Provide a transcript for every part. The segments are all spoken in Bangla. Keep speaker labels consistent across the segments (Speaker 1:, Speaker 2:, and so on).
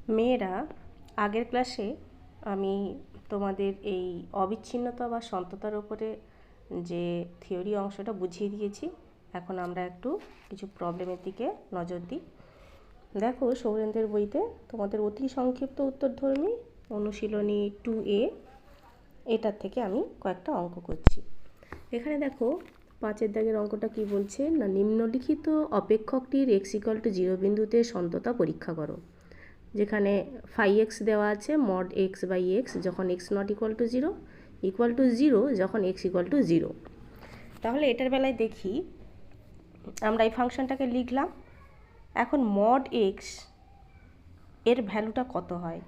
Speaker 1: মেয়েরা, আগের ক্লাসে আমি তোমাদের এই অবিচ্ছিন্নতা বা সন্ততার উপরে যে থিওরি অংশটা বুঝিয়ে দিয়েছি। এখন আমরা একটু কিছু প্রবলেমের দিকে নজর দিই। দেখো, সৌরেন্দ্রের বইতে তোমাদের অতি সংক্ষিপ্ত উত্তরধর্মী অনুশীলনী 2A এটার থেকে আমি কয়েকটা অঙ্ক করছি। এখানে দেখো 5-এর দাগের অঙ্কটা কি বলছে না, নিম্নলিখিত অপেক্ষকটির x=0 বিন্দুতে সন্ততা পরীক্ষা করো। যেখানে φx দেওয়া আছে mod x/x যখন x not equal to 0 equal to 0 যখন x equal to 0। তাহলে এটার বেলায় দেখি আমরা এই ফাংশনটাকে লিখলাম। এখন mod x এর ভ্যালুটা কত হয়?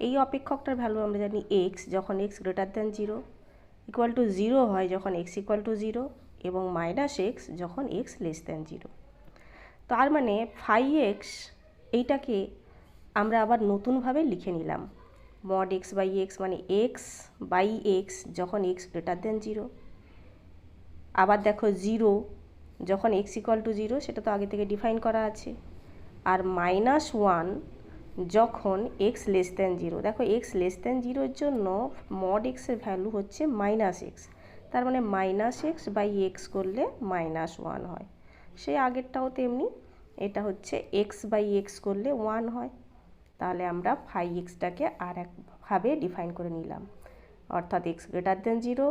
Speaker 1: এই অপেক্ষকটার ভ্যালু আমরা জানি x যখন x greater than 0 equal to 0 হয় যখন x ইকুয়াল টু 0 এবং -x যখন x লেস দ্যান 0। তার মানে φx এইটাকে আমরা আবার নতুনভাবে লিখে নিলাম। mod x/x মানে x/x যখন x গ্রেটার দ্যান 0। আবার দেখো 0 যখন x ইকুয়াল টু 0, সেটা তো আগে থেকে ডিফাইন করা আছে। আর -1 যখন x লেস দ্যান 0। দেখো x লেস দ্যান 0-এর জন্য mod x এর ভ্যালু হচ্ছে -x, তার মানে -x/x করলে -1 হয়। সেই আগেরটাও তেমনি, এটা হচ্ছে x/x করলে 1 হয়। তাহলে আমরা φx-টাকে আর একভাবে ডিফাইন করে নিলাম, অর্থাৎ x greater than 0,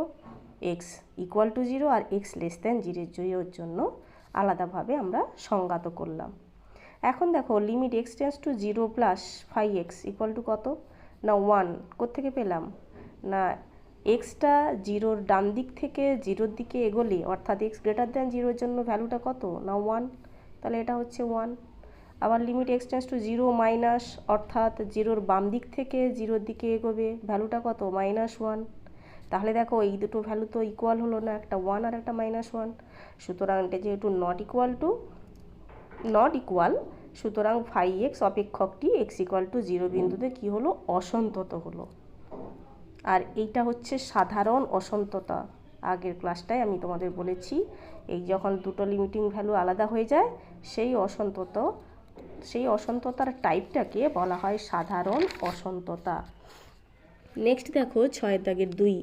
Speaker 1: x equal to 0 আর x লেস দ্যান 0-এর জন্য আলাদাভাবে আমরা সংজ্ঞাত করলাম। এখন দেখো limit x tends to 0 plus φx equal to কত না 1। কোত্থেকে পেলাম না, এক্সটা 0-র ডান দিক থেকে 0-র দিকে এগোলে, অর্থাৎ x গ্রেটার দ্যান 0-এর জন্য ভ্যালুটা কত না 1, তাহলে এটা হচ্ছে 1। আবার limit x tends to 0 minus, অর্থাৎ 0-র বাম দিক থেকে 0-র দিকে এগোবে, ভ্যালুটা কত -1। তাহলে দেখো এই দুটো ভ্যালু তো ইকুয়াল হলো না, একটা 1 আর একটা -1। সুতরাং এটা যেহেতু নট ইকুয়াল, সুতরাং φx অপেক্ষকটি x ইকুয়াল টু 0 বিন্দুতে কি হলো, অসন্তত হলো। আর এইটা হচ্ছে সাধারণ অসন্ততা। আগের ক্লাসটায় আমি তোমাদের বলেছি, এই যখন দুটো লিমিটিং ভ্যালু আলাদা হয়ে যায় সেই অসন্ততার টাইপটাকে বলা হয় সাধারণ অসন্ততা। নেক্সট দেখো 6-এর দাগের 2,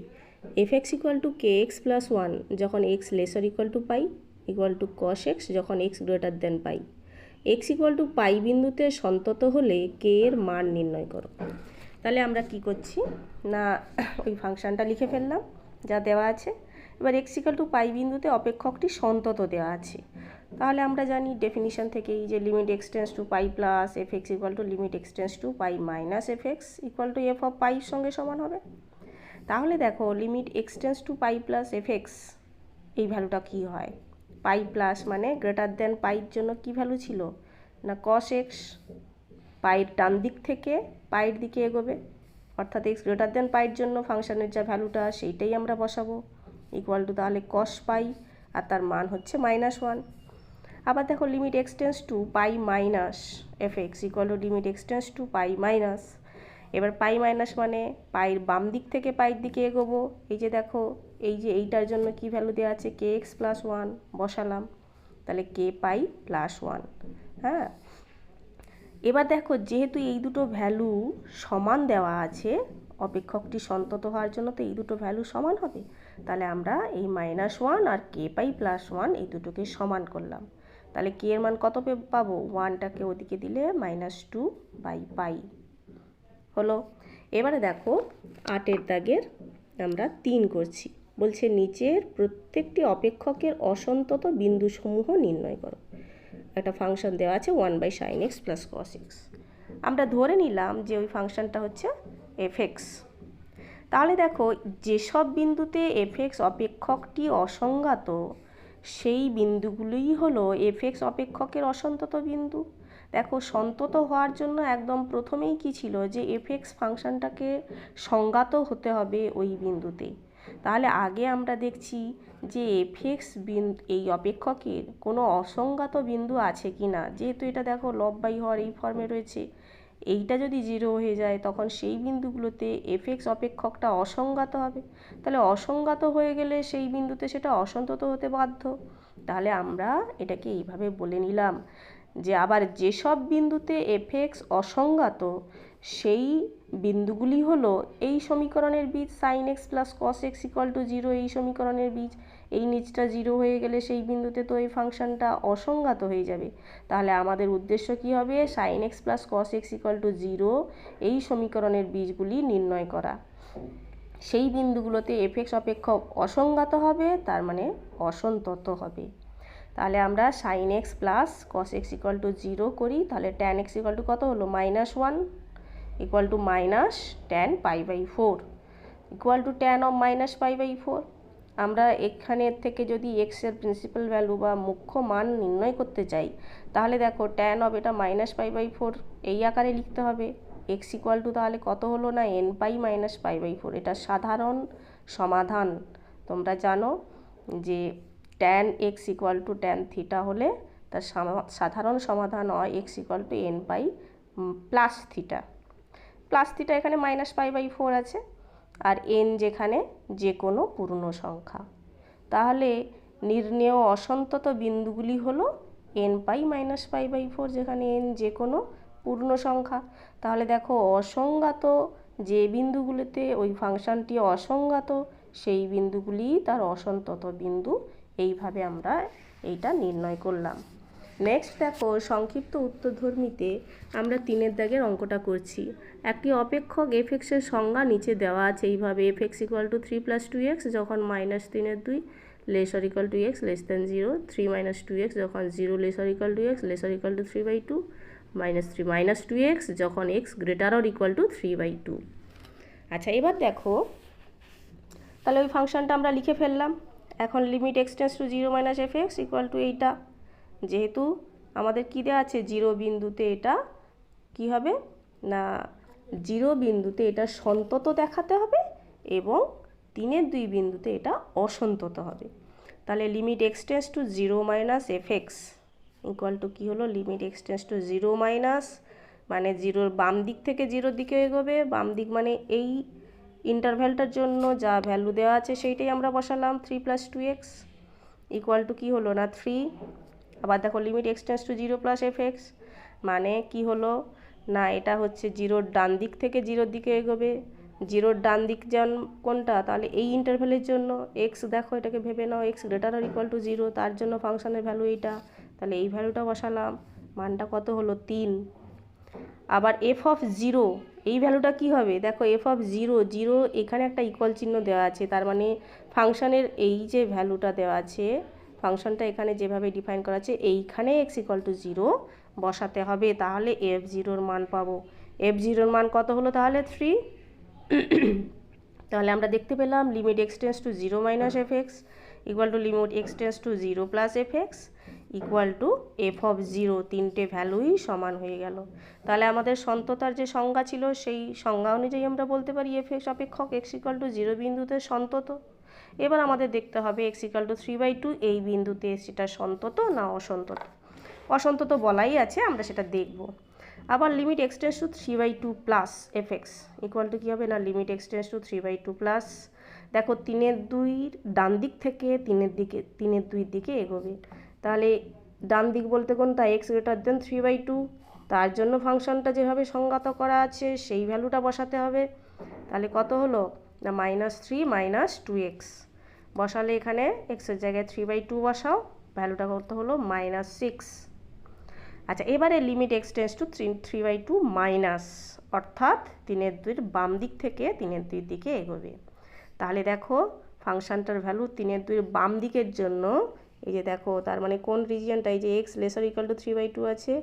Speaker 1: fx equal to kx plus 1 যখন x lesser equal to pi equal to cos x যখন x greater than pi. x equal to pi বিন্দুতে সন্তত হলে k এর মান নির্ণয় করো। তাহলে আমরা কি করছি না, ওই ফাংশনটা লিখে ফেললাম যা দেওয়া আছে। এবার x ইকুয়াল টু পাই বিন্দুতে অপেক্ষকটি সন্তত দেওয়া আছে। তাহলে আমরা জানি ডেফিনিশন থেকেই যে limit x tends two pi plus fx equal to limit x tends two pi minus fx equal two f of পাই সঙ্গে সমান হবে। তাহলে দেখো লিমিট x টেন্ডস টু পাই প্লাস fx এই ভ্যালুটা কি হয়, পাই প্লাস মানে গ্রেটার দেন পাইয়ের জন্য কি ভ্যালু ছিল না cos x, পাইয়ের ডান দিক থেকে পাইয়ের দিকে এগোবে, অর্থাৎ x গ্রেটার দেন পাইয়ের জন্য ফাংশনের যা ভ্যালুটা সেইটাই আমরা বসাবো, ইকুয়াল টু তাহলে cos পাই আর তার মান হচ্ছে -1। আবার দেখো limit x tends two pi minus fx equal to limit x tends two pi minus. এবার পাই মাইনাস মানে পাইয়ের বাম দিক থেকে পাইয়ের দিকে এগোবো। এই যে দেখো এই যে এইটার জন্য কি ভ্যালু দেওয়া আছে kx প্লাস 1 বসালাম, তাহলে k পাই প্লাস 1। হ্যাঁ, এবার দেখো যেহেতু এই দুটো ভ্যালু সমান দেওয়া আছে, অপেক্ষকটি সন্তত হওয়ার জন্য তো এই দুটো ভ্যালু সমান হবে, তাহলে আমরা এই -1 আর k পাই প্লাস 1 এই দুটোকে সমান করলাম। তাহলে k এর মান কত পাবো, 1টাকে ওদিকে দিলে -2/পাই হলো। এবারে দেখো 8-এর দাগের আমরা 3 করছি। বলছে নিচের প্রত্যেকটি অপেক্ষকের অসন্তত বিন্দুসমূহ নির্ণয় করো। একটা ফাংশন দেওয়া আছে 1/sin x plus cos x। আমরা ধরে নিলাম যে ওই ফাংশনটা হচ্ছে fx। তাহলে দেখো যেসব বিন্দুতে fx অপেক্ষকটি অসংজ্ঞাত সেই বিন্দুগুলোই হলো fx অপেক্ষকের অসন্তত বিন্দু। দেখো সন্তত হওয়ার জন্য একদম প্রথমেই কি ছিল যে fx ফাংশনটাকে সংজ্ঞাত হতে হবে ওই বিন্দুতে। তাহলে আগে আমরা দেখছি যে fx এই অপেক্ষকের কোনো অসংজ্ঞাত বিন্দু আছে কি না। যেহেতু এটা দেখো লব বাই হর এই ফর্মে রয়েছে, এইটা যদি 0 হয়ে যায় তখন সেই বিন্দুগুলোতে fx অপেক্ষকটা অসংজ্ঞাত হবে। তাহলে অসংজ্ঞাত হয়ে গেলে সেই বিন্দুতে সেটা অসন্তত হতে বাধ্য। তাহলে আমরা এটাকে এইভাবে বলে নিলাম যে আবার যেসব বিন্দুতে এফএক্স অসংজ্ঞাত সেই বিন্দুগুলি হলো এই সমীকরণের বীজ sine x plus cos x equal to zero, এই সমীকরণের বীজ। এই নিচটা জিরো হয়ে গেলে সেই বিন্দুতে তো এই ফাংশনটা অসংজ্ঞাত হয়ে যাবে। তাহলে আমাদের উদ্দেশ্য কি হবে? Sine x plus cos x equal to zero এই সমীকরণের বীজগুলি নির্ণয় করা। সেই বিন্দুগুলোতে এফএক্স অপেক্ষক অসংজ্ঞাত হবে, তার মানে অসন্তত হবে। তাহলে আমরা sine x plus cos x equal to zero করি, তাহলে ট্যান এক্স ইকুয়াল টু কত হলো? -1 equal to minus tan π/4 equal to tan of -π/4। আমরা এখানের থেকে যদি এক্সের প্রিন্সিপাল ভ্যালু বা মুখ্য মান নির্ণয় করতে চাই, তাহলে দেখো ট্যান অফ এটা -π/4 এই আকারে লিখতে হবে। এক্স ইকুয়াল টু তাহলে কত হলো না? nπ - π/4। এটা সাধারণ সমাধান। তোমরা জানো যে tan x equal to tan theta হলে তার সাধারণ সমাধান হয় x equal two nπ plus theta. Plus theta এখানে -π/4 আছে, আর n যেখানে যে কোনো পূর্ণ সংখ্যা। তাহলে নির্ণেয় অসন্তত বিন্দুগুলি হলো nπ - π/4, যেখানে n যে কোনো পূর্ণ সংখ্যা। তাহলে দেখো অসংজ্ঞাত যে বিন্দুগুলিতে ওই ফাংশনটি অসংজ্ঞাত সেই বিন্দুগুলি তার অসন্তত বিন্দু। এইভাবে আমরা এইটা নির্ণয় করলাম। নেক্সট দেখো সংক্ষিপ্ত উত্তরধর্মীতে আমরা 3 দাগের অঙ্কটা করছি। একটি অপেক্ষক এফএক্সের সংজ্ঞা নিচে দেওয়া আছে এইভাবে: এফএক্স ইকুয়াল টু 3 + 2x যখন -3/2 laser equal to x less then 0, 3 - 2x যখন 0 laser equal to x lesser equal two 3/2, -3 - 2x যখন x greater or equal two 3/2। আচ্ছা, এবার দেখো তাহলে ওই ফাংশনটা আমরা লিখে ফেললাম। এখন limit x tends to 0 - fx equal two এইটা। যেহেতু আমাদের কী দেওয়া আছে? 0 বিন্দুতে এটা কি হবে না, 0 বিন্দুতে এটা সন্তত দেখাতে হবে এবং 3/2 বিন্দুতে এটা অসন্তত হবে। তাহলে limit x tends to 0 - fx equal to কী হলো? লিমিট x টেন্ডস টু 0 মানে 0-র বাম দিক থেকে 0-র দিকে এগোবে। বাম দিক মানে এই ইন্টারভ্যালটার জন্য যা ভ্যালু দেওয়া আছে সেইটাই আমরা বসালাম। 3 + 2x ইকুয়াল টু কী হলো না? 3। আবার দেখো limit x tends to 0 + fx মানে কি হলো না, এটা হচ্ছে 0-র ডান দিক থেকে 0-র দিকে এগোবে। 0-র ডান দিক যেমন কোনটা? তাহলে এই ইন্টারভ্যালের জন্য x, দেখো এটাকে ভেবে নাও x greater or equal to 0, তার জন্য ফাংশনের ভ্যালু এইটা। তাহলে এই ভ্যালুটা বসালাম, মানটা কত হলো? 3। আবার এফ অফ 0 এই ভ্যালুটা কি হবে? দেখো এফ অফ 0 এখানে একটা ইকুয়াল চিহ্ন দেওয়া আছে, তার মানে ফাংশনের এই যে ভ্যালুটা দেওয়া আছে, ফাংশনটা এখানে যেভাবে ডিফাইন করা আছে এইখানে x ইকুয়াল টু 0 বসাতে হবে। তাহলে f0-র মান পাবো। f0-র মান কত হলো তাহলে? 3। তাহলে আমরা দেখতে পেলাম limit x tends to 0 - fx equal to limit x tends to 0 + fx equal to f of 0। তিনটে ভ্যালুই সমান হয়ে গেল। তাহলে আমাদের সন্ততার যে সংজ্ঞা ছিল সেই সংজ্ঞা অনুযায়ী আমরা বলতে পারি এফএক্স অপেক্ষক x ইকুয়াল টু 0 বিন্দুতে সন্তত। এবার আমাদের দেখতে হবে x ইকুয়াল টু 3/2 এই বিন্দুতে সেটা সন্তত না অসন্তত। অসন্তত বলাই আছে, আমরা সেটা দেখব। আবার limit x tends to 3/2 plus fx equal to কী হবে না? Limit x tends to 3/2 plus, দেখো 3/2 ডান দিক থেকে 3/2 দিকে এগোবে। তাহলে ডান দিক বলতে কোনটা? x গ্রেটার দেন 3/2, তার জন্য ফাংশনটা যেভাবে সংজ্ঞাত করা আছে সেই ভ্যালুটা বসাতে হবে। তাহলে কত হলো না? -3 - 2x বসালে এখানে এক্সের জায়গায় 3/2 বসাও, ভ্যালুটা কত হলো? -6। আচ্ছা, এবারে limit x tends to 3/2 minus, অর্থাৎ 3/2-র বাম দিক থেকে 3/2 দিকে এগোবে। তাহলে দেখো ফাংশনটার ভ্যালু 3/2-র বাম দিকের জন্য এই যে দেখো, তার মানে কোন রিজিয়নটা? এই যে x লেসার ইকুয়াল টু 3/2 আছে,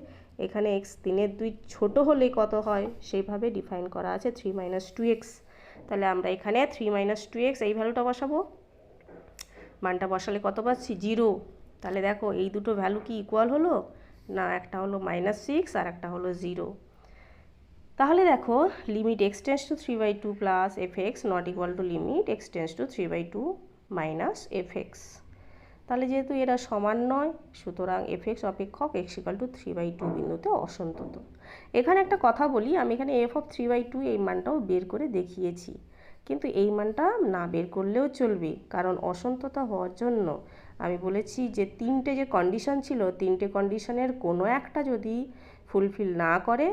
Speaker 1: এখানে x 3/2 ছোট হলে কত হয় সেইভাবে ডিফাইন করা আছে 3 - 2x। তাহলে আমরা এখানে 3 - 2x এই ভ্যালুটা বসাবো। মানটা বসালে কত পাচ্ছি? 0। তাহলে দেখো এই দুটো ভ্যালু কি ইকুয়াল হলো না? একটা হলো -6 আর একটা হলো 0। তাহলে দেখো limit x tends to 3/2 plus fx not equal to limit x tends to 3/2 minus fx। তাহলে যেহেতু এরা সমান নয়, সুতরাং এফএক্স অপেক্ষক x ইকুয়াল টু 3/2 বিন্দুতে অসন্তত। এখানে একটা কথা বলি, আমি এখানে f অফ 3/2 এই মানটাও বের করে দেখিয়েছি, কিন্তু এই মানটা না বের করলেও চলবে, কারণ অসন্ততা হওয়ার জন্য আমি বলেছি যে তিনটে যে কন্ডিশন ছিল, তিনটে কন্ডিশনের কোনো একটা যদি ফুলফিল না করে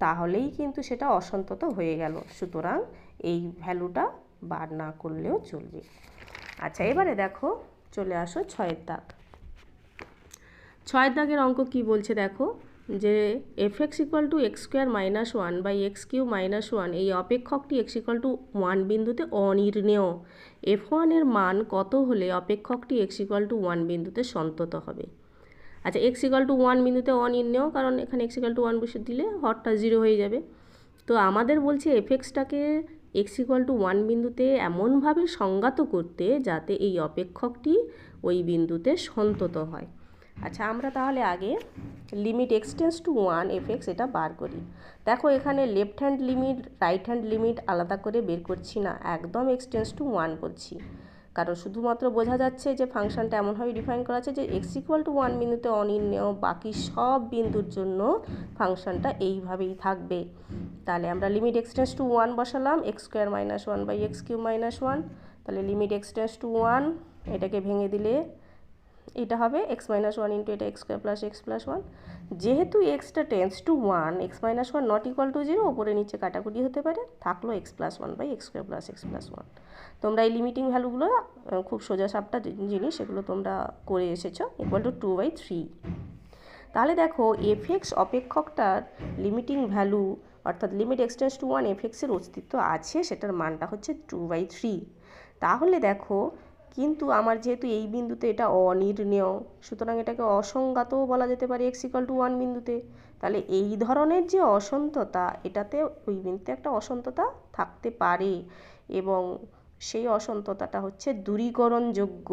Speaker 1: তাহলেই কিন্তু সেটা অসন্তত হয়ে গেল। সুতরাং এই ভ্যালুটা বার না করলেও চলবে। আচ্ছা, এবারে দেখো, চলে আসো 6-এর দাগ। 6-এর দাগের অঙ্ক কি বলছে দেখো, যে fx equal to x square minus one by x cube minus one এই অপেক্ষকটি x ইকুয়াল টু 1 বিন্দুতে অনির্ণেয়। f1 এর মান কত হলে অপেক্ষকটি x ইকুয়াল টু 1 বিন্দুতে সন্তত হবে। আচ্ছা, x ইকুয়াল টু 1 বিন্দুতে অনির্ণেয়, কারণ এখানে x ইকুয়াল টু 1 বসে দিলে হরটা 0 হয়ে যাবে। তো আমাদের বলছে fxটাকে x ইকুয়াল টু 1 বিন্দুতে এমনভাবে সংজ্ঞাত করতে যাতে এই অপেক্ষকটি ওই বিন্দুতে সন্তত হয়। আচ্ছা, আমরা তাহলে আগে limit x tends to 1 fx এটা বার করি। দেখো, এখানে left hand limit right hand limit আলাদা করে বের করছি না, একদম x টেন্ডস টু 1 বলছি, কারণ শুধুমাত্র বোঝা যাচ্ছে যে ফাংশনটা এমনভাবে ডিফাইন করা আছে যে x ইকুয়াল টু 1 বিন্দুতে অনির্ণেয়, বাকি সব বিন্দুর জন্য ফাংশনটা এইভাবেই থাকবে। তাহলে আমরা লিমিট x টেন্ডস টু 1 বসালাম, x square minus 1 by x cube minus 1। তাহলে লিমিট x টেন্ডস টু 1, এটাকে ভেঙে দিলে এটা হবে x মাইনাস 1 ইন্টু এটা x square plus x plus 1। যেহেতু এক্সটা tends to 1, x minus 1 not equal to 0, ওপরে নিচে কাটাকুটি হতে পারে, থাকলো x plus 1 by x square plus x plus 1। তোমরা এই লিমিটিং ভ্যালুগুলো খুব সোজা সাপটা জিনিস, এগুলো তোমরা করে এসেছো, ইকুয়াল টু 2/3। তাহলে দেখো, এফএক্স অপেক্ষকটার লিমিটিং ভ্যালু অর্থাৎ লিমিট x টেন্ডস টু 1 এফএক্সের অস্তিত্ব আছে, সেটার মানটা হচ্ছে 2/3। তাহলে দেখো, কিন্তু আমার যেহেতু এই বিন্দুতে এটা অনির্ণেয়, সুতরাং এটাকে অসংজ্ঞাতও বলা যেতে পারে x ইকুয়াল টু 1 বিন্দুতে। তাহলে এই ধরনের যে অসন্ততা, এটাতে ওই বিন্দুতে একটা অসন্ততা থাকতে পারে এবং সেই অসন্ততাটা হচ্ছে দূরীকরণযোগ্য।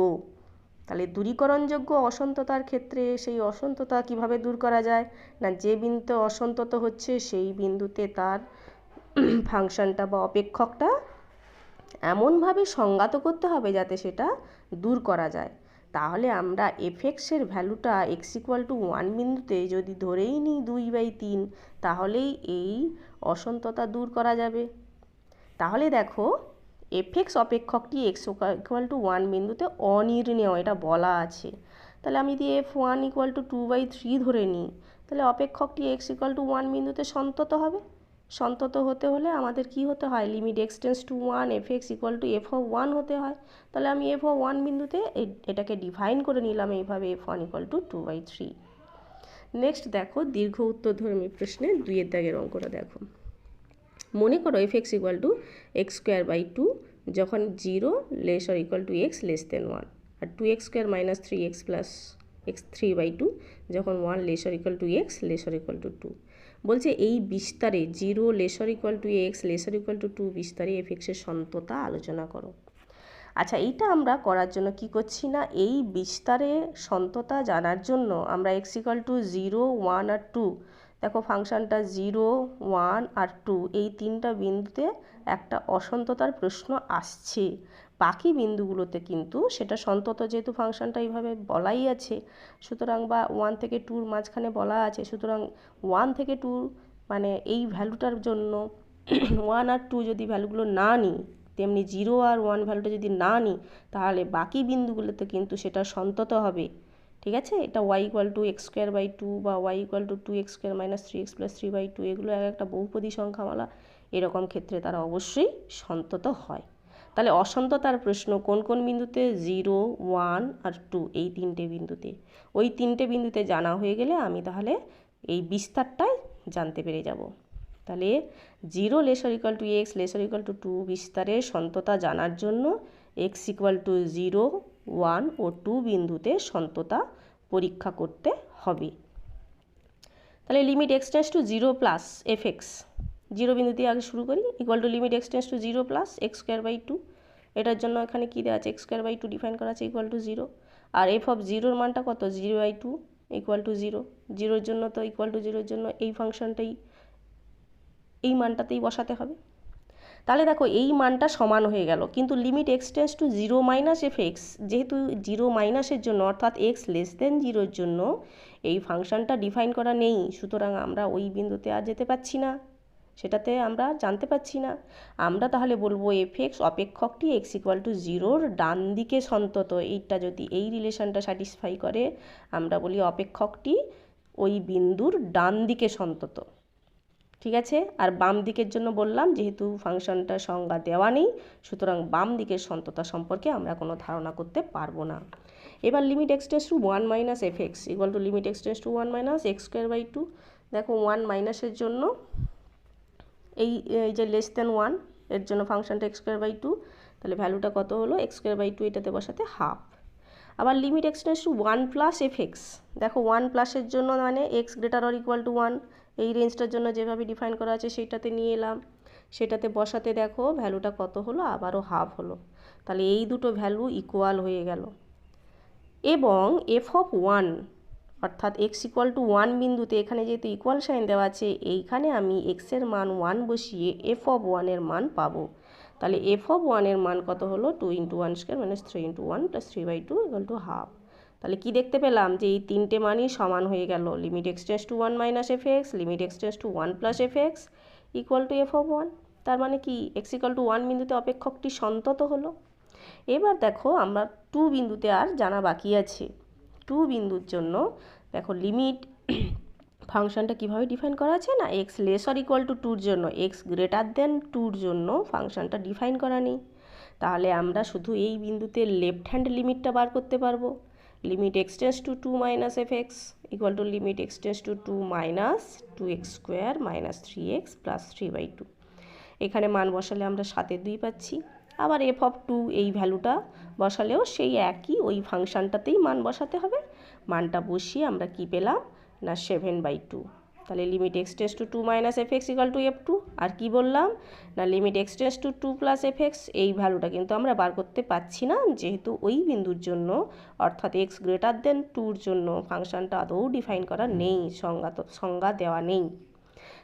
Speaker 1: তাহলে দূরীকরণযোগ্য অসন্ততার ক্ষেত্রে সেই অসন্ততা কিভাবে দূর করা যায় না, যে বিন্দুতে অসন্তত হচ্ছে সেই বিন্দুতে তার ফাংশনটা বা অপেক্ষকটা এমনভাবে সংজ্ঞাত করতে হবে যাতে সেটা দূর করা যায়। তাহলে আমরা এফএক্সের ভ্যালুটা x ইকুয়াল টু 1 বিন্দুতে যদি ধরেই নিই 2/3, তাহলেই এই অসন্ততা দূর করা যাবে। তাহলে দেখো, এফএক্স অপেক্ষকটি x ইকুয়াল টু 1 বিন্দুতে অনির্ণেয়, এটা বলা আছে। তাহলে আমি যদি f1 ইকুয়াল টু 2/3 ধরে নিই, তাহলে অপেক্ষকটি x ইকুয়াল টু 1 বিন্দুতে সন্তত হবে। সন্তত হতে হলে আমাদের কি হতে হয়, limit x tends to 1 fx equal two f(1) হতে হয়। তাহলে আমি f(1) বিন্দুতে এটাকে ডিফাইন করে নিলাম এইভাবে, f1 ইকুয়াল টু 2/3। নেক্সট দেখো, দীর্ঘ উত্তরধর্মী প্রশ্নে 2-এর দাগের অঙ্কটা দেখো। মনে করো fx equal to x square by 2 যখন 0 less or equal to x less than 1, আর 2x square minus 3x plus x 3/2 যখন 1 less or equal to x less or equal to 2। বলছে এই বিস্তারে 0 less or equal to x less or equal to 2 বিস্তারে fxের সন্ততা আলোচনা করো। আচ্ছা, এইটা আমরা করার জন্য কি করছি না, এই বিস্তারে সন্ততা জানার জন্য আমরা x ইকুয়াল টু 0, 1 আর 2, দেখো ফাংশনটা 0, 1 আর 2 এই তিনটা বিন্দুতে একটা অসন্ততার প্রশ্ন আসছে। বাকি বিন্দুগুলোতে কিন্তু সেটা সন্তত, যেহেতু ফাংশনটা এইভাবে বলাই আছে, সুতরাং বা 1 থেকে 2-র মাঝখানে বলা আছে, সুতরাং 1 থেকে 2 মানে এই ভ্যালুটার জন্য 1 আর 2 যদি ভ্যালুগুলো না নিই, তেমনি 0 আর 1 ভ্যালুটা যদি না নিই, তাহলে বাকি বিন্দুগুলোতে কিন্তু সেটা সন্তত হবে। ঠিক আছে, এটা y equal to x square by 2 বা y equal to 2x square minus 3x plus 3/2, এগুলো একটা বহুপদী সংখ্যামালা, এরকম ক্ষেত্রে তারা অবশ্যই সন্তত হয়। তাহলে অসন্ততার প্রশ্ন কোন কোন বিন্দুতে, 0, 1 আর 2 এই তিনটে বিন্দুতে। ওই তিনটে বিন্দুতে জানা হয়ে গেলে আমি তাহলে এই বিস্তারটাই জানতে পেরে যাব। তাহলে 0 less or equal to x less or equal to 2 বিস্তারের সন্ততা জানার জন্য x ইকুয়াল টু 0, 1 ও 2 বিন্দুতে সন্ততা পরীক্ষা করতে হবে। তাহলে limit x tends to 0 plus fx, 0 বিন্দু দিয়ে আগে শুরু করি, equal to limit x tends to 0 plus x square by 2। এটার জন্য এখানে কী দেওয়া আছে, এক্স স্কোয়ার বাই 2 ডিফাইন করা আছে, ইকুয়াল টু 0। আর f অফ 0-র মানটা কত, 0/2 ইকুয়াল টু 0। 0-র জন্য তো ইকুয়াল টু 0-র জন্য এই ফাংশনটাই এই মানটাতেই বসাতে হবে। তাহলে দেখো, এই মানটা সমান হয়ে গেল, কিন্তু limit x tends to 0 minus fx, যেহেতু 0 মাইনাসের জন্য অর্থাৎ x লেস দেন 0-র জন্য এই ফাংশনটা ডিফাইন করা নেই, সুতরাং আমরা ওই বিন্দুতে আর যেতে পারছি না। সেটাতে আমরা জানতে পারছি না। আমরা তাহলে বলবো এফএক্স অপেক্ষকটি এক্স ইকুয়াল টু জিরোর ডান দিকে সন্তত। এইটা যদি এই রিলেশনটা স্যাটিসফাই করে, আমরা বলি অপেক্ষকটি ওই বিন্দুর ডান দিকে সন্তত। ঠিক আছে, আর বাম দিকের জন্য বললাম যেহেতু ফাংশনটার সংজ্ঞা দেওয়া নেই, সুতরাং বাম দিকের সন্ততা সম্পর্কে আমরা কোনো ধারণা করতে পারবো না। এবার limit x tends to 1 minus f x equal to limit x tends to 1 minus x square by 2। দেখো 1 মাইনাসের জন্য এই যে লেস দেন 1 এর জন্য ফাংশনটা এক্স স্কোয়ার বাই 2, তাহলে ভ্যালুটা কত হলো এক্স স্কোয়ার বাই 2, এটাতে বসাতে হাফ। আবার limit x tends to 1 plus f x, দেখো 1 প্লাসের জন্য মানে x greater or equal to 1, এই রেঞ্জটার জন্য যেভাবে ডিফাইন করা আছে সেইটাতে নিয়ে এলাম, সেটাতে বসাতে দেখো ভ্যালুটা কত হলো, আবারও হাফ হলো। তাহলে এই দুটো ভ্যালু ইকুয়াল হয়ে গেল। এবং এফ অফ 1 অর্থাৎ এক্স ইকুয়াল টু 1 বিন্দুতে এখানে যেহেতু ইকুয়াল সাইন দেওয়া আছে, এইখানে আমি এক্সের মান 1 বসিয়ে এফ অফ 1 এর মান পাবো। তাহলে এফ অফ 1 এর মান কত হলো 2 into 1 square minus 3 into 1 plus 3/2 equal to half. তাহলে কি দেখতে পেলাম যে এই তিনটে মানই সমান হয়ে গেল। Limit x tends to 1 minus f x, limit x tends to 1 plus f x equal to f of 1। তার মানে কি এক্স ইকুয়াল টু 1 বিন্দুতে অপেক্ষকটি সন্তত হলো। এবার দেখো আমরা 2 বিন্দুতে আর জানা বাকি আছে। 2 বিন্দুর জন্য দেখো লিমিট ফাংশনটা কীভাবে ডিফাইন করা আছে না, x less or equal to 2-র জন্য, এক্স গ্রেটার দেন 2-র জন্য ফাংশনটা ডিফাইন করা নেই। তাহলে আমরা শুধু এই বিন্দুতে লেফট হ্যান্ড লিমিটটা বার করতে পারবো। Limit x tends to 2 minus f x equal to limit x tends to 2 minus 2x square minus 3x plus 3/2। এখানে মান বসালে আমরা 7-এর 2 পাচ্ছি। আবার এফ অফ 2 এই ভ্যালুটা বসালেও সেই একই, ওই ফাংশনটাতেই মান বসাতে হবে। মানটা বসিয়ে আমরা কি পেলাম না 7/2। তাহলে limit x tends to 2 minus f x equal two f2। আর কি বললাম না limit x tends to 2 plus f x, এই ভ্যালুটা কিন্তু আমরা বার করতে পারছি না, যেহেতু ওই বিন্দুর জন্য অর্থাৎ এক্স গ্রেটার দেন 2-র জন্য ফাংশনটা আদৌ ডিফাইন করা নেই, সংজ্ঞা দেওয়া নেই।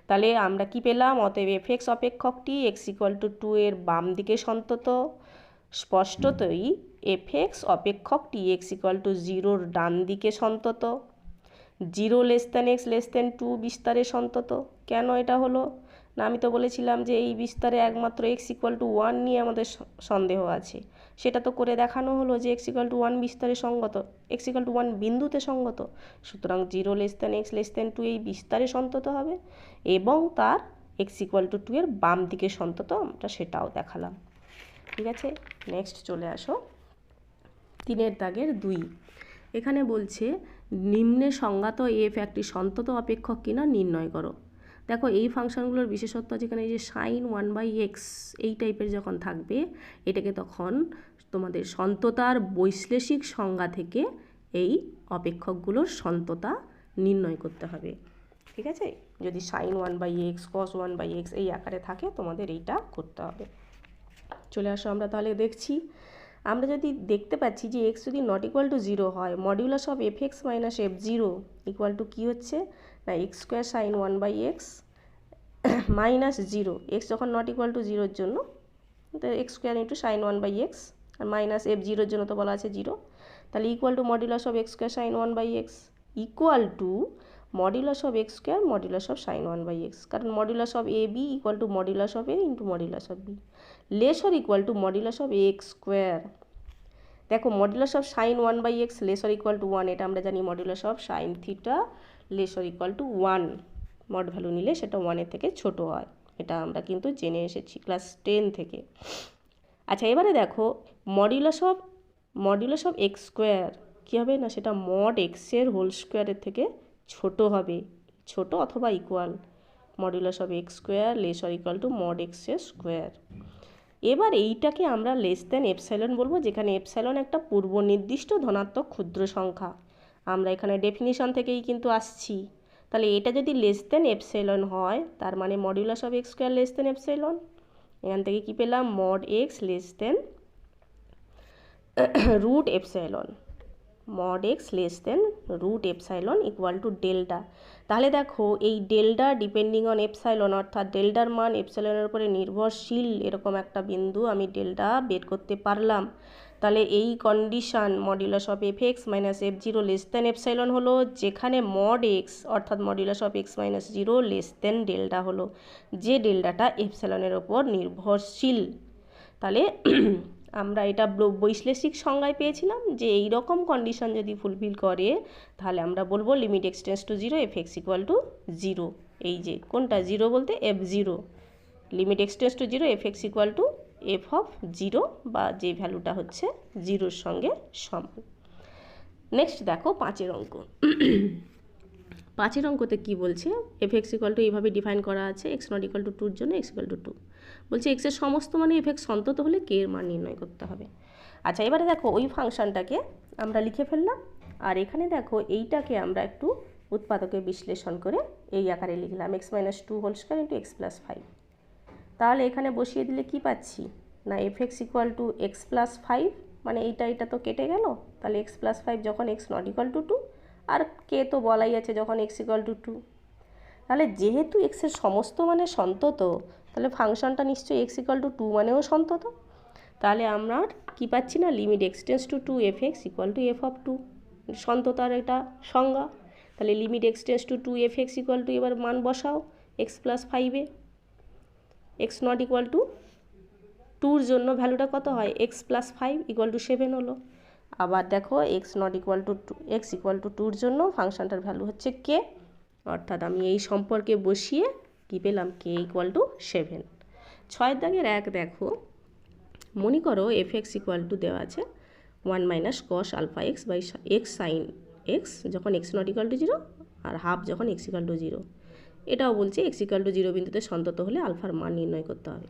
Speaker 1: তাহলে আমরা কি পেলাম, অতএব এফ এক্স অপেক্ষকটি এক্স ইকুয়াল টু 2 এর বাম দিকে সন্তত। স্পষ্টতই এফ এক্স অপেক্ষকটি এক্স ইকুয়াল টু 0-র ডান দিকে সন্তত। 0 less than x less than 2 বিস্তারে সন্তত। কেন এটা হলো না, আমি তো বলেছিলাম যে এই বিস্তারে একমাত্র এক্স ইকুয়াল টু 1 নিয়ে আমাদের সন্দেহ আছে। সেটা তো করে দেখানো হলো যে এক্স ইকুয়াল টু 1 বিস্তারে সঙ্গত, এক্স ইকুয়াল টু 1 বিন্দুতে সঙ্গত। সুতরাং 0 less than x less than 2 এই বিস্তারে সন্তত হবে, এবং তার এক্স ইকুয়াল টু 2 এর বাম দিকে সন্তত, আমরা সেটাও দেখালাম। ঠিক আছে, নেক্সট চলে আসো 3-এর দাগের 2। এখানে বলছে নিম্নে সংজ্ঞাত এফ একটি সন্তত অপেক্ষক কিনা নির্ণয় করো। দেখো এই ফাংশনগুলোর বিশেষত্ব যেখানে এই যে সাইন 1/x এই টাইপের যখন থাকবে, এটাকে তখন তোমাদের সন্ততার বৈশ্লেষিক সংজ্ঞা থেকে এই অপেক্ষকগুলোর সন্ততা নির্ণয় করতে হবে। ঠিক আছে, যদি সাইন 1/x cos 1/x এই আকারে থাকে তোমাদের এইটা করতে হবে। চলে আসো আমরা তাহলে দেখছি। আমরা যদি দেখতে পাচ্ছি যে এক্স যদি নট ইকুয়াল টু 0 হয়, modulus of f x minus f0 equal to কী হচ্ছে না x square sine 1/x minus 0। X যখন নট ইকুয়াল টু 0-র জন্য তো x square into sine 1/x, আর মাইনাস f0-র জন্য তো বলা আছে 0। তাহলে equal to modulus of x square sine 1/x equal to modulus of x square modulus of sine 1/x, কারণ modulus of a b equal to modulus of A into modulus of b, less or equal to modulus of x square. দেখো modulus of sine 1/x less or equal to 1, এটা আমরা জানি modulus of sine theta less or equal to 1, mod value নিলে সেটা 1-এর থেকে ছোট হয়, এটা আমরা কিন্তু জেনে এসেছি ক্লাস 10 থেকে। আচ্ছা এবারে দেখো মডিউলাস অফ এক্স স্কোয়ার কী হবে না, সেটা মড এক্সের হোল স্কোয়ারের থেকে ছোট হবে, ছোট অথবা equal, modulus of x square less or equal two mod এক্সের স্কোয়ার। এবার এইটাকে আমরা লেস দেন এপসাইলন বলবো, যেখানে এপসাইলন একটা পূর্ব নির্দিষ্ট ধনাত্মক ক্ষুদ্র সংখ্যা। আমরা এখানে ডেফিনিশন থেকেই কিন্তু আসছি। তাহলে এটা যদি লেস দেন এপসাইলন হয়, তার মানে modulus of x square less than epsilon. এখান থেকে কি পেলাম, mod x less than root epsilon, mod x less than root epsilon equal to delta. তাহলে দেখো এই ডেল্টা ডিপেন্ডিং অন এপসাইলন, অর্থাৎ ডেল্টার মান এপসাইলনের উপরে নির্ভরশীল, এরকম একটা বিন্দু আমি ডেল্টা বের করতে পারলাম। তাহলে এই condition modulus of f x minus F zero less than epsilon হলো, যেখানে মড এক্স অর্থাৎ modulus of x minus zero less than delta হলো, যে ডেল্টাটা এপসাইলনের ওপর নির্ভরশীল। তাহলে আমরা এটা বৈশ্লেষিক সংজ্ঞায় পেয়েছিলাম যে এই রকম কন্ডিশন যদি ফুলফিল করে তাহলে আমরা বলবো limit x tends two zero F x equal to zero. এই যে কোনটা জিরো বলতে F zero, limit x tends two zero F x equal to f of zero, বা যে ভ্যালুটা হচ্ছে জিরোর সঙ্গে সমান। নেক্সট দেখো 5 অঙ্ক। 5 অঙ্কতে কী বলছে, এফ এক্স ইকুয়াল টু এইভাবে ডিফাইন করা আছে, এক্স নট ইকুয়াল টু টুর জন্য এক্স ইকুয়াল টু 2। বলছে এক্সের সমস্ত মানে এফ এক্স সন্তত হলে কে এর মান নির্ণয় করতে হবে। আচ্ছা, এবারে দেখো ওই ফাংশনটাকে আমরা লিখে ফেললাম, আর এখানে দেখো এইটাকে আমরা একটু উৎপাদকে বিশ্লেষণ করে এই আকারে লিখলাম, x minus 2 whole square into x plus 5। তাহলে এখানে বসিয়ে দিলে কি পাচ্ছি না, f x equal to x plus 5, মানে এটা তো কেটে গেল। তাহলে এক্স প্লাস 5 যখন এক্স নট ইকুয়াল টু 2, আর কে তো বলাই আছে যখন এক্স ইকুয়াল টু 2। তাহলে যেহেতু এক্সের সমস্ত মানে সন্তত, তাহলে ফাংশনটা নিশ্চয়ই এক্স ইকুয়াল টু 2 মানেও সন্তত। তাহলে আমরা কি পাচ্ছি না, limit x tends to 2 f x equal to f of 2, সন্ততার এটা সংজ্ঞা। তাহলে limit x tends to 2 f x equal to, এবার মান বসাও এক্স প্লাস 5-এ, এক্স নট ইকুয়াল টু 2-র জন্য ভ্যালুটা কত হয়, এক্স প্লাস 5 ইকুয়াল টু 7 হলো। আবার দেখো x not equal to x equal to 2-র জন্য ফাংশনটার ভ্যালু হচ্ছে কে, অর্থাৎ আমি এই সম্পর্কে বসিয়ে কী পেলাম, কে ইকুয়াল টু 7। 6 দাগের 1 দেখো, মনে করো এফ এক্স ইকুয়াল টু দেওয়া আছে 1 minus cos alpha x by x sine x যখন এক্স নট ইকুয়াল টু 0, আর হাফ যখন এক্স ইকুয়াল টু 0। এটাও বলছে এক্স ইকুয়াল টু 0 বিন্দুতে সন্তত হলে আলফার মান নির্ণয় করতে হবে।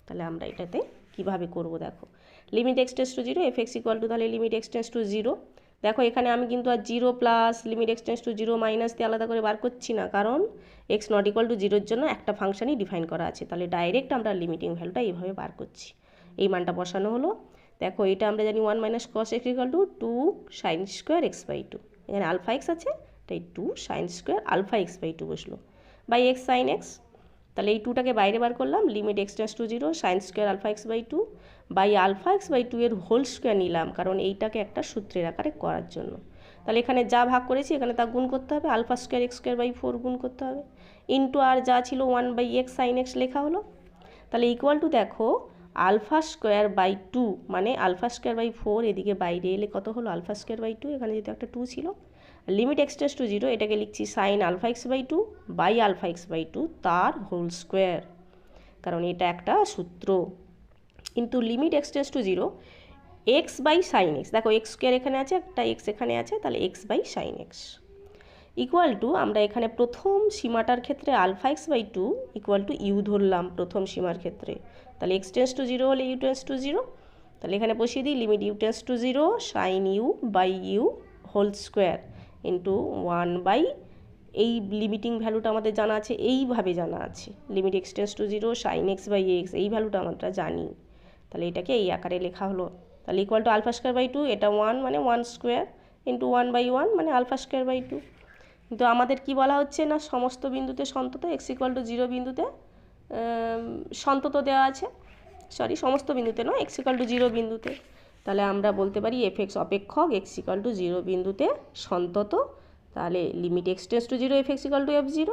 Speaker 1: তাহলে আমরা এটাতে কীভাবে করব দেখো, limit x tends to 0 f x equal two, তাহলে লিমিট এক্স টেন্ডস টু 0। দেখো এখানে আমি কিন্তু আর 0 plus limit x tends to 0 minus দিয়ে আলাদা করে বার করছি না, কারণ এক্স নট ইকুয়াল টু 0-র জন্য একটা ফাংশনই ডিফাইন করা আছে। তাহলে ডাইরেক্ট আমরা লিমিটিং ভ্যালুটা এইভাবে বার করছি, এই মানটা বসানো হলো। দেখো এটা আমরা জানি 1 minus cos x equal to 2 sine square x by 2, এখানে আলফা এক্স আছে তাই 2 sine square alpha x by 2 বসলো, বাই এক্স সাইন এক্স। তাহলে এই 2টাকে বাইরে বার করলাম, limit x tends to 0 sine square alpha x by 2 by alpha x by 2 এর হোল স্কোয়ার নিলাম, কারণ এইটাকে একটা সূত্রের আকারে করার জন্য। তাহলে এখানে যা ভাগ করেছি এখানে তা গুণ করতে হবে, alpha square x square by 4 গুণ করতে হবে, ইন্টু আর যা ছিল 1 বাই এক্স সাইন এক্স লেখা হলো। তাহলে ইকুয়াল টু দেখো আলফা স্কোয়ার বাই 2, মানে আলফা স্কোয়ার বাই 4 এদিকে বাইরে এলে কত হলো, আলফা স্কোয়ার বাই 2, এখানে যেহেতু একটা 2 ছিল। লিমিট এক্স টেন্ডস টু 0 এটাকে লিখছি sine alpha x by 2 by alpha x by 2 তার হোল স্কোয়ার, কারণ এটা একটা সূত্র। কিন্তু limit x tends to 0 x by sine x, দেখো এক্স স্কোয়ার এখানে আছে, একটা এক্স এখানে আছে, তাহলে x by sine x equal to, আমরা এখানে প্রথম সীমাটার ক্ষেত্রে alpha x by 2 equal to u ধরলাম প্রথম সীমার ক্ষেত্রে। তাহলে এক্স টেন্ডস টু 0 হলে ইউ টেন্ডস টু 0, তাহলে এখানে বসিয়ে দিই limit u tends to 0 sine u by u whole square into 1 by, এই লিমিটিং ভ্যালুটা আমাদের জানা আছে, এইভাবে জানা আছে, limit x tends to 0 sine x by x, এই ভ্যালুটা আমরা জানি। তাহলে এটাকে এই আকারে লেখা হলো। তাহলে equal to alpha square by 2, এটা 1 মানে 1 স্কোয়ার ইন্টু 1 বাই 1 মানে আলফা স্কোয়ার বাই 2। কিন্তু আমাদের কি বলা হচ্ছে না, সমস্ত বিন্দুতে সন্তত, এক্স ইকুয়াল টু 0 বিন্দুতে সন্তত দেওয়া আছে, সরি সমস্ত বিন্দুতে নয়, এক্স ইকুয়াল টু 0 বিন্দুতে। তাহলে আমরা বলতে পারি এফ এক্স অপেক্ষক এক্স ইকুয়াল টু 0 বিন্দুতে সন্তত। তাহলে limit x tends to 0 f x equal to f0,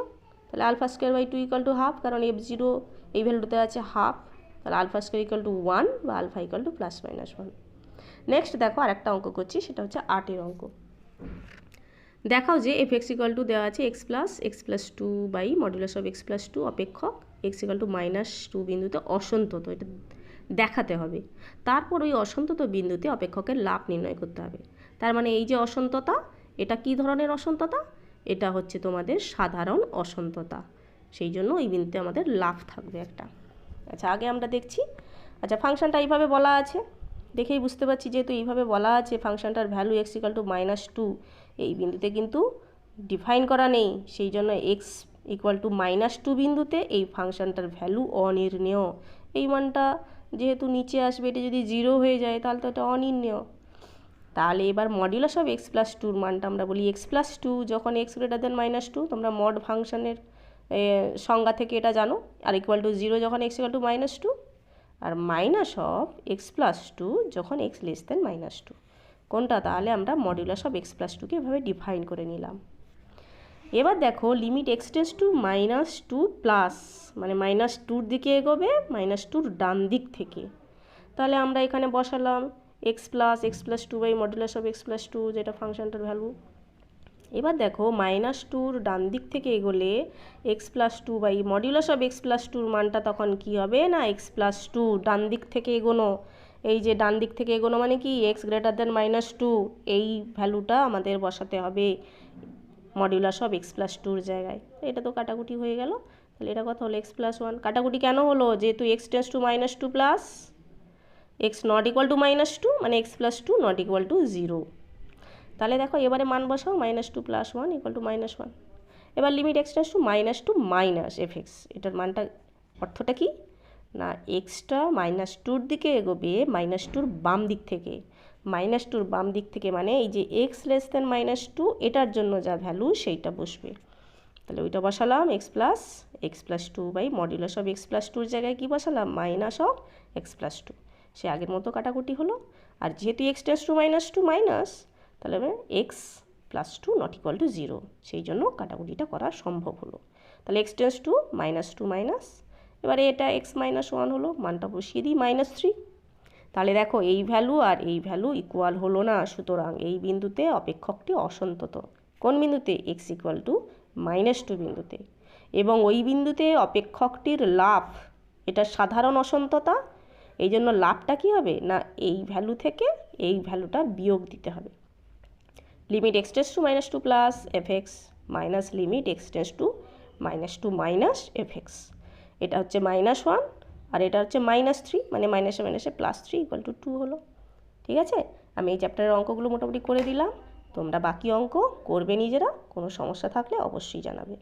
Speaker 1: তাহলে alpha square by 2 equal to half, কারণ f0 এই ভ্যালুতে আছে হাফ, তাহলে আলফা স্কোয়ার ইকুয়াল টু 1 বা alpha equal to plus minus 1। Next দেখো আরেকটা অঙ্ক করছি, সেটা হচ্ছে 8 অঙ্ক। দেখাও যে এফ এক্স ইকুয়াল টু দেওয়া আছে x plus 2 by modulus of x plus 2 অপেক্ষক এক্স ইকুয়াল টু মাইনাস 2 বিন্দুতে অসন্তত, এটা দেখাতে হবে। তারপর ওই অসন্তত বিন্দুতে অপেক্ষকের লাভ নির্ণয় করতে হবে। তার মানে এই যে অসন্ততা, এটা কি ধরনের অসন্ততা, এটা হচ্ছে তোমাদের সাধারণ অসন্ততা, সেই জন্য ওই বিন্দুতে আমাদের লাভ থাকবে একটা। আচ্ছা আগে আমরা দেখছি, আচ্ছা ফাংশনটা এইভাবে বলা আছে, দেখেই বুঝতে পারছি যেহেতু এইভাবে বলা আছে ফাংশনটার value x equal to minus 2 এই বিন্দুতে কিন্তু ডিফাইন করা নেই, সেই জন্য এক্স ইকুয়াল টু মাইনাস 2 বিন্দুতে এই ফাংশনটার ভ্যালু অনির্ণেয়। এই মানটা যেহেতু নিচে আসবে, এটা যদি 0 হয়ে যায় তাহলে তো এটা অনির্ণেয়। তাহলে এবার মডিউলাস অফ এক্স প্লাস টুর মানটা আমরা বলি এক্স প্লাস টু যখন x greater than minus two, তোমরা মড ফাংশনের সংজ্ঞা থেকে এটা জানো, আর ইকুয়াল টু জিরো যখন x equal to minus two, আর minus of x plus two যখন x less than minus two. কোনটা? তাহলে আমরা মডিউলাস অফ এক্স প্লাস টুকে এভাবে ডিফাইন করে নিলাম। এবার দেখো limit x tends to minus two plus, মানে মাইনাস টুর দিকে এগোবে, মাইনাস টুর ডান দিক থেকে। তাহলে আমরা এখানে বসালাম x plus two by modulus of x plus two, যেটা ফাংশনটার ভ্যালু। এবার দেখো মাইনাস টুর ডান দিক থেকে এগোলে x plus two by modulus of x plus টুর মানটা তখন কি হবে না এক্স প্লাস টু ডান দিক থেকে এগোনো, এই যে ডান দিক থেকে এগোনো মানে কি x greater than minus two, এই ভ্যালুটা আমাদের বসাতে হবে মডিউলাস অফ এক্স প্লাস টুর জায়গায়। এটা তো কাটাকুটি হয়ে গেল, তাহলে এটা কত হলো এক্স প্লাস ওয়ান। কাটাকুটি কেন হলো? যেহেতু x tends to minus two plus x not equal to minus two, মানে x plus two not equal to zero. তাহলে দেখো এবারে মান বসাও minus two plus one equal to minus one. এবার limit x tends to minus f x, এটার মানটা অর্থটা কি না এক্সটা মাইনাস টুর দিকে এগোবে মাইনাস টুর বাম দিক থেকে। মাইনাস টুর বাম দিক থেকে মানে এই যে x less than minus two, এটার জন্য যা ভ্যালু সেইটা বসবে। তাহলে ওইটা বসালাম x plus two by modulus of x plus টুর জায়গায় কী বসালাম minus of x plus two. সে আগের মতো কাটাকুটি হলো, আর যেহেতু এক্স টেন্ডস টু মাইনাস তাহলে x plus two not equal to zero, সেই জন্য কাটাকুটিটা করা সম্ভব হলো। তাহলে এক্স টেন্ডস টু মাইনাস, এবারে এটা এক্স মাইনাস ওয়ান হলো, মানটা বসিয়ে দিই মাইনাস থ্রি। তাহলে দেখো এই ভ্যালু আর এই ভ্যালু ইকুয়াল হলো না, সুতরাং এই বিন্দুতে অপেক্ষকটি অসন্তত। কোন বিন্দুতে? X equal to minus two বিন্দুতে। এবং ওই বিন্দুতে অপেক্ষকটির লাভ, এটা সাধারণ অসন্ততা, এই জন্য লাভটা কী হবে না এই ভ্যালু থেকে এই ভ্যালুটা বিয়োগ দিতে হবে। Limit x tends to minus two plus f x minus limit x tends to minus f x, এটা হচ্ছে মাইনাস ওয়ান আর এটা হচ্ছে মাইনাস থ্রি, মানে মাইনাসে plus three equal to two হলো। ঠিক আছে, আমি এই চ্যাপ্টারের অঙ্কগুলো মোটামুটি করে দিলাম, তোমরা বাকি অঙ্ক করবে নিজেরা, কোনো সমস্যা থাকলে অবশ্যই জানাবে।